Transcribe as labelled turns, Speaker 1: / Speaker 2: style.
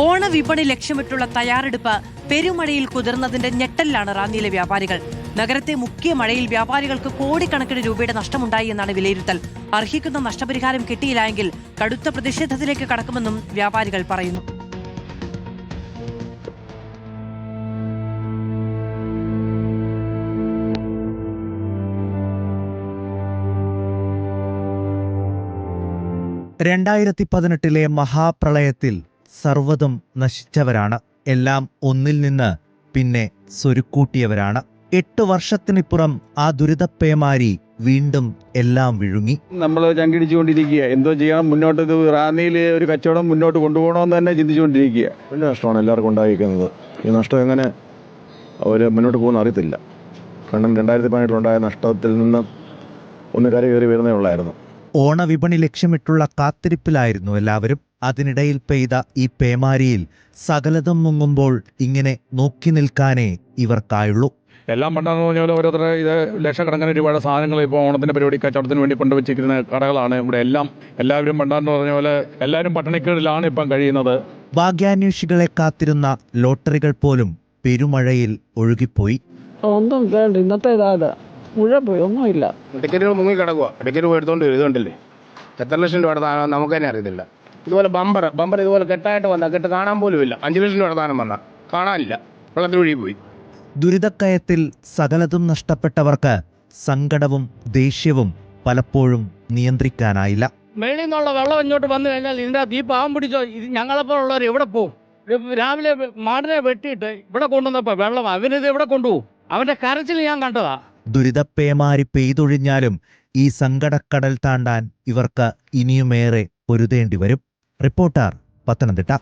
Speaker 1: ഓണവിപണി ലക്ഷ്യമിട്ടുള്ള തയ്യാറെടുപ്പ് പെരുമഴയിൽ കുതിർന്നതിന്റെ ഞെട്ടലിലാണ് റാന്നിയിലെ വ്യാപാരികൾ. നഗരത്തെ മുഖ്യ മഴയിൽ വ്യാപാരികൾക്ക് കോടിക്കണക്കിന് രൂപയുടെ നഷ്ടമുണ്ടായി എന്നാണ് വിലയിരുത്തൽ. അർഹിക്കുന്ന നഷ്ടപരിഹാരം കിട്ടിയില്ലെങ്കിൽ കടുത്ത പ്രതിഷേധത്തിലേക്ക് കടക്കുമെന്നും വ്യാപാരികൾ പറയുന്നു.
Speaker 2: രണ്ടായിരത്തി മഹാപ്രളയത്തിൽ സർവ്വതും നശിച്ചവരാണ്. എല്ലാം ഒന്നിൽ നിന്ന് പിന്നെ സ്വരുക്കൂട്ടിയവരാണ്. 8 വർഷത്തിനിപ്പുറം ആ ദുരിതപ്പേമാരി വീണ്ടും എല്ലാം വിഴുങ്ങി.
Speaker 3: നമ്മൾ ചങ്കിടിച്ചുകൊണ്ടിരിക്കുക. എന്തോ ചെയ്യണം, മുന്നോട്ട് റാന്നിയിൽ ഒരു കച്ചവടം മുന്നോട്ട് കൊണ്ടുപോകണമെന്ന് തന്നെ ചിന്തിച്ചുകൊണ്ടിരിക്കുക.
Speaker 4: വലിയ നഷ്ടമാണ് എല്ലാവർക്കും ഉണ്ടായിരിക്കുന്നത്. ഈ നഷ്ടം എങ്ങനെ അവർ മുന്നോട്ട് പോകുന്ന അറിയത്തില്ല. കാരണം 2018 നഷ്ടത്തിൽ നിന്ന് ഒന്ന് കരകയറി വരുന്നേ ഉള്ളായിരുന്നു.
Speaker 2: ഓണവിപണി ലക്ഷ്യമിട്ടുള്ള കാത്തിരിപ്പിലായിരുന്നു എല്ലാവരും. അതിനിടയിൽ പെയ്ത ഈ പേമാരിയിൽ സകലതും മുങ്ങുമ്പോൾ ഇങ്ങനെ നോക്കി നിൽക്കാനേ ഇവർക്കായുള്ളൂ.
Speaker 5: എല്ലാം പണ്ടെന്ന് പറഞ്ഞാൽ ഓരോരുത്തർ ഇത് ലക്ഷക്കണക്കിന് രൂപയുടെ സാധനങ്ങൾ ഇപ്പോൾ ഓണത്തിൻ്റെ പരിപാടി കച്ചവടത്തിന് വേണ്ടി കൊണ്ടുവച്ചിരിക്കുന്ന കടകളാണ് ഇവിടെ. എല്ലാവരും പണ്ടെന്ന് പറഞ്ഞ പോലെ എല്ലാവരും പട്ടിണിക്കേടിലാണ് ഇപ്പം കഴിയുന്നത്.
Speaker 2: ഭാഗ്യാന്വേഷികളെ കാത്തിരുന്ന ലോട്ടറികൾ പോലും പെരുമഴയിൽ ഒഴുകിപ്പോയി.
Speaker 6: ഒന്നും വേണ്ട, ഇന്നത്തെ ഇതാ മുഴുവൻ പോയി, ഒന്നുമില്ല.
Speaker 7: ടിക്കറ്റുകൾ മുങ്ങി കിടക്കുക. ടിക്കറ്റ് പോയി എടുത്തോണ്ട് വരും. ഇതുകൊണ്ടല്ലേ എത്ര ലക്ഷം രൂപ എടുത്താൽ നമുക്ക് തന്നെ അറിയത്തില്ല. ഇതുപോലെ ബമ്പർ ഇതുപോലെ കെട്ടായിട്ട് വന്നാൽ കെട്ട് കാണാൻ പോലും ഇല്ല. 5 ലക്ഷം രൂപ എടുത്താനും വന്നാൽ കാണാനില്ല, വെള്ളത്തിൽ ഒഴുകി പോയി.
Speaker 2: ദുരിതക്കയത്തിൽ സകലതും നഷ്ടപ്പെട്ടവർക്ക് സങ്കടവും ദേഷ്യവും പലപ്പോഴും നിയന്ത്രിക്കാനായില്ല.
Speaker 8: മേളിൽ നിന്നുള്ള വെള്ളം ഇങ്ങോട്ട് വന്നു കഴിഞ്ഞാൽ ഇതിൻ്റെ ഈ പാവം പിടിച്ചോ, ഇത് ഞങ്ങളെപ്പോലുള്ളവർ എവിടെ പോകും? രാവിലെ മാടിനെ വെട്ടിയിട്ട് ഇവിടെ കൊണ്ടുവന്നപ്പോൾ വെള്ളം അവനിത് എവിടെ കൊണ്ടുപോകും? അവൻ്റെ കരച്ചിൽ ഞാൻ കണ്ടതാ.
Speaker 2: ദുരിതപ്പേമാരി പെയ്തൊഴിഞ്ഞാലും ഈ സങ്കടക്കടൽ താണ്ടാൻ ഇവർക്ക് ഇനിയുമേറെ പൊരുതേണ്ടി വരും. റിപ്പോർട്ടർ, പത്തനംതിട്ട.